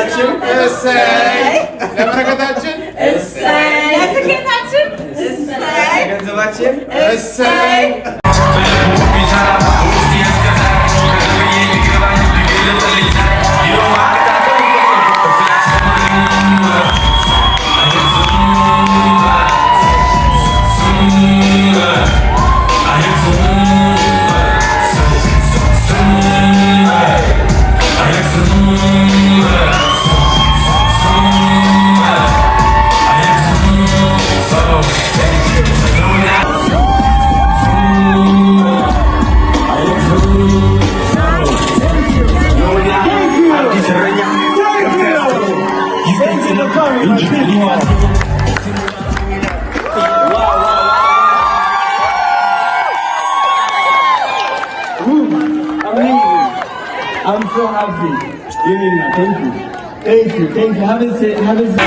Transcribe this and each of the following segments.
ለደስታችን እሰይ፣ ለበረከታችን እሰይ፣ ለስኬታችን እሰይ፣ ለገንዘባችን እሰይ። I'm so happy. Thank you. Thank you. Thank you. Have a seat. Have a seat.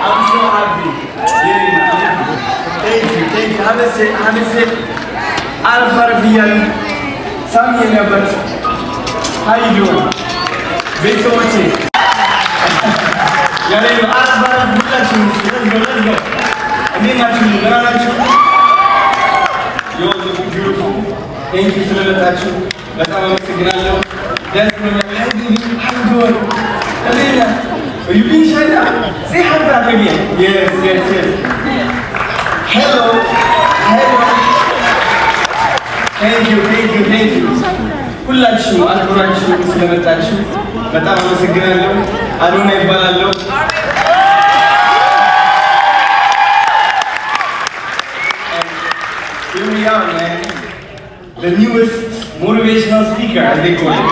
I'm so happy. Thank you. Thank you. Have a seat. Have a seat. Al-Farbiyan. Sami Nabat. How you doing? ቤተሰቦቼ ያለ አስባራ ብላችሁ let's go እንዴት ናችሁ? ደህና ናችሁ? you're looking beautiful. thank you ስለመጣችሁ በጣም አመሰግናለሁ። ደስ ብሎኛል። how you doing? እንዴት ነህ? you being shy now? say hi back again. yes hello thank you ሁላችሁ አክብራችሁ ስለመጣችሁ በጣም አመሰግናለሁ። አዶና ይባላለሁ። Here we are, man. The newest motivational speaker, as they call it.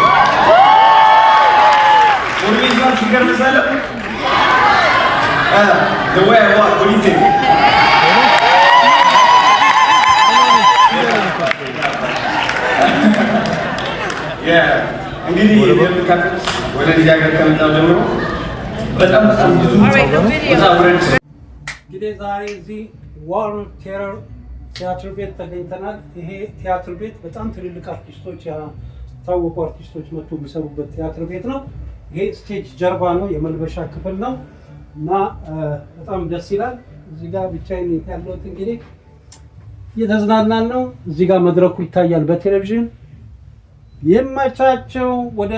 Motivational speaker, Mr. The way I walk, what do you think? Yeah. እንግዲህ እንደምታውቁት ወደ ልጅ ሀገር ከመጣሁ ጀምሮ በጣም ብዙ እንግዲህ ዛሬ እዚህ ዋርነር ቴረር ቲያትር ቤት ተገኝተናል። ይሄ ቲያትር ቤት በጣም ትልልቅ አርቲስቶች፣ ያልታወቁ አርቲስቶች መጥቶ የሚሰሩበት ቲያትር ቤት ነው። ይሄ ስቴጅ ጀርባ ነው፣ የመልበሻ ክፍል ነው እና በጣም ደስ ይላል። እዚህ ጋር ብቻዬን ያለሁት እንግዲህ እየተዝናናን ነው። እዚህ ጋር መድረኩ ይታያል በቴሌቪዥን። የማቻቸው ወደ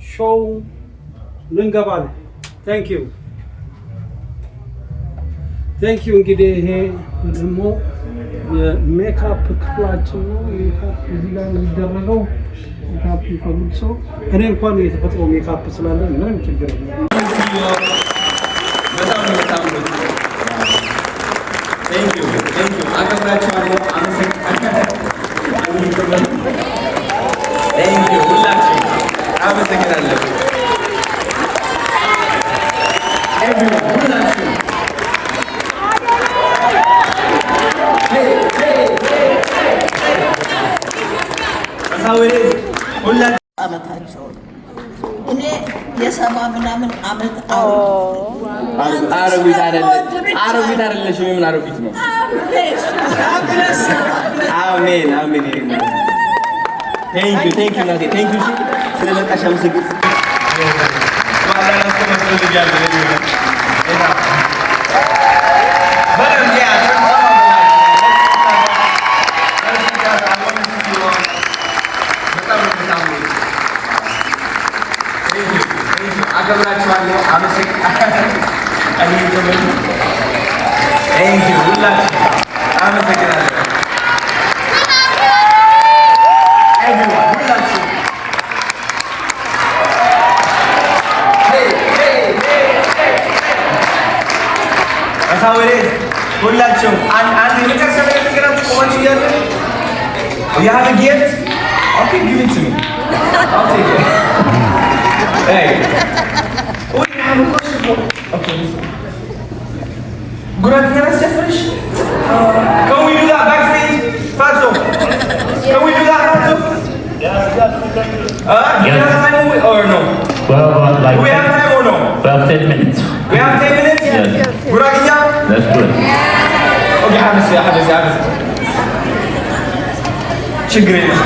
ሾው ልንገባ ነው። ታንክ ዩ እንግዲህ ይሄ ደግሞ የሜካፕ ክፍላችን ነው። ሜካፕ እዚህ ጋር የሚደረገው ሜካፕ ይፈልግ ሰው እኔ እንኳን የተፈጥሮ ሜካፕ ስላለ ምንም ችግር የለም። አከብራችኋለሁ። ሁላችሁ አመሰግናለሁ። ሁላችሁ አመታቸው እኔ የሰባ ምናምን አመት አሮጊት አይደለሽም። ምን አሮጊት ነው? አሜን አሜን። ቴንክ ዩ ናቴ ቴንክ ዩ ስለመጣሽ አመሰግናለሁ። አከብራችኋለሁ። አመሰግናለሁ። ሁላችሁም አንድ የመጨረሻ ነገር ነገራችሁ ቆማችሁ እያለ you have a gift? Okay, give it to me. I'll take it. Hey. Oh, you have a question for me? Okay. Guradina, let's just finish. Can we do that backstage? Fatso. Can we do that, Fatso? Yes, do we have time or no? Well, like do we have time or no? 12 10 minutes. We have 10 minutes? Yes. Guragya? That's good. Okay, Habis. ችግር የለም።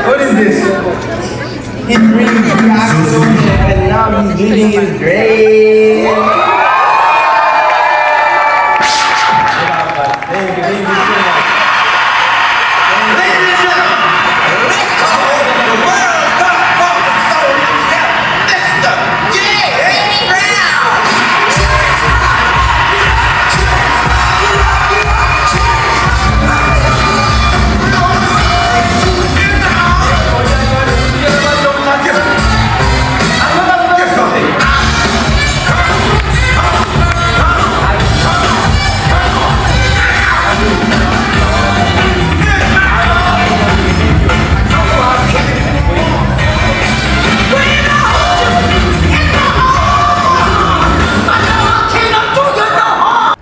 What is this? He brings back and now he's leaving his grave. Thank you so much.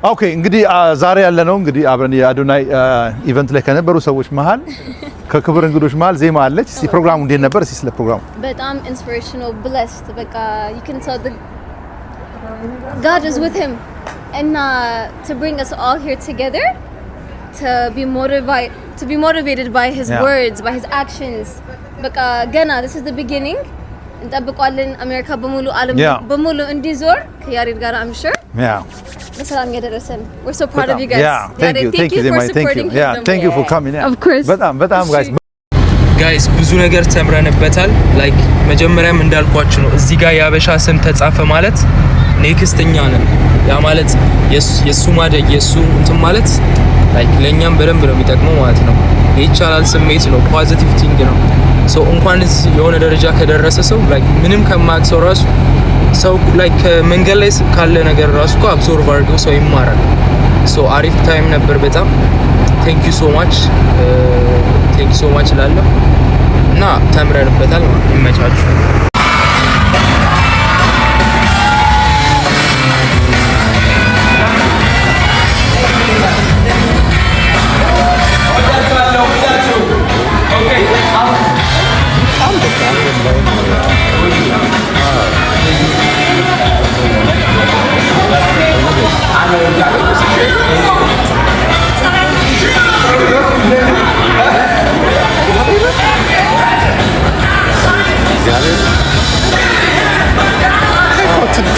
ኦኬ እንግዲህ ዛሬ ያለነው እንግዲህ አብረን የአዶናይ ኢቨንት ላይ ከነበሩ ሰዎች መሃል ከክብር እንግዶች መሃል ዜማ አለች። እስቲ ፕሮግራሙ እንዴት ነበር? እስቲ ስለ ፕሮግራሙ በጣም ኢንስፒሬሽናል ብለስድ በቃ you can tell the God is with him, and to bring us all here together, to be motivated by his words, by his actions. But Ghana, this is the beginning. እንጠብቀዋለን አሜሪካ በሙሉ ዓለም በሙሉ እንዲዞር ከያሬድ ጋር I'm sure. በሰላም ያደረሰን. We're so proud of you guys. Thank you for supporting him. Thank you for coming. Of course. በጣም ጋይስ ብዙ ነገር ተምረንበታል። ላይክ መጀመሪያም እንዳልኳችሁ ነው እዚህ ጋር ያበሻ ስም ተጻፈ ማለት ኔክስትኛ ነን። ያ ማለት የሱ ማደግ የሱ እንትን ማለት ላይክ ለኛም በደንብ ነው የሚጠቅመው ማለት ነው። የይቻላል ስሜት ነው፣ ፖዚቲቭ ቲንግ ነው። ሶ እንኳንስ የሆነ ደረጃ ከደረሰ ሰው ላይክ ምንም ከማያውቅ ሰው ራሱ ሰው ላይክ መንገድ ላይ ካለ ነገር ራሱ እኮ አብዞርቭ አድርጎ ሰው ይማራል። ሶ አሪፍ ታይም ነበር በጣም ቴንክ ዩ ሶ ማች ላለሁ እና ተምረንበታል። ይመቻችሁ።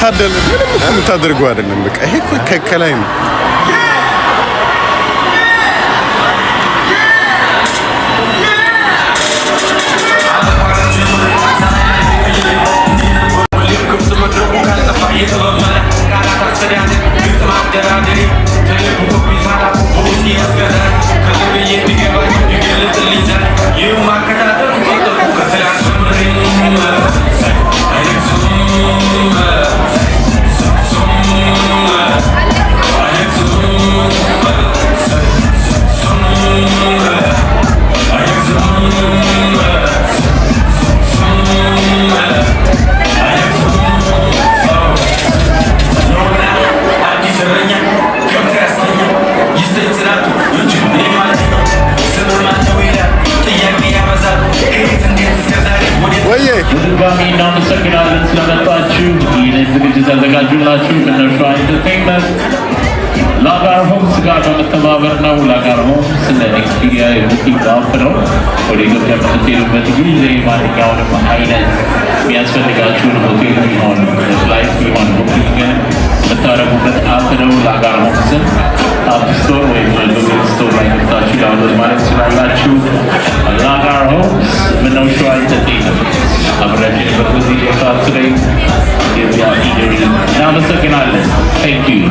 ታደለ ምንም የምታደርገው አይደለም። በቃ ይሄ እኮ ከከላይ ነው። በድጋሚ እናመሰግናለን ስለመጣችሁ። ይህንን ዝግጅት ያዘጋጁላችሁ ከነርሷ ኢንተርቴይንመንት ላጋር ሆምስ ጋር በመተባበር ነው። ላጋር ሆምስ ለኤክስፒሪያ የቡኪንግ አፕ ነው። ወደ ኢትዮጵያ በምትሄዱበት ጊዜ ማንኛውንም አይነት የሚያስፈልጋችሁን ሆቴል ቢሆን ፍላይት ቢሆን ቡኪንግን የምታደርጉበት አፕ ነው። ላጋር ሆምስን አፕ ስቶር ወይም ጉግል ስቶር ላይ ገብታችሁ ዳውንሎድ ማድረግ ትችላላችሁ። ላጋር ሆምስ ምነው ሸዋ ኢንተርቴይንመንት አብራችን በዚህ ሰዓት ላይ ኢትዮጵያ ኢደሪ እናመሰግናለን። ታንክ ዩ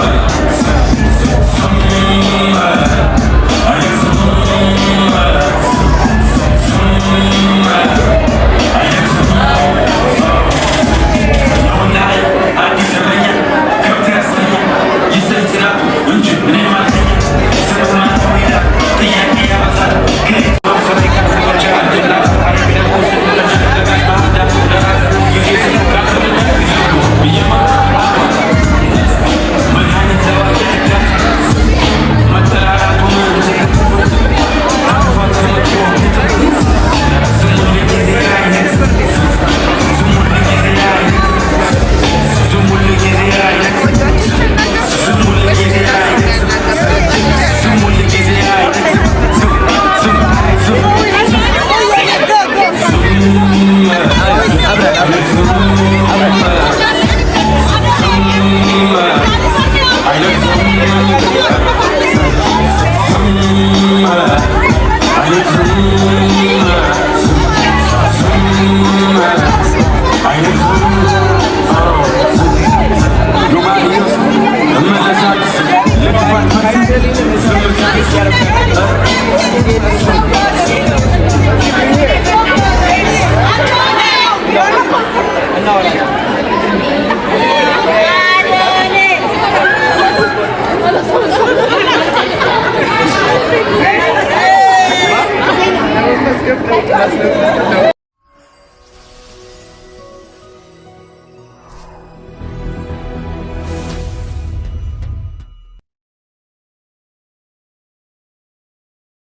I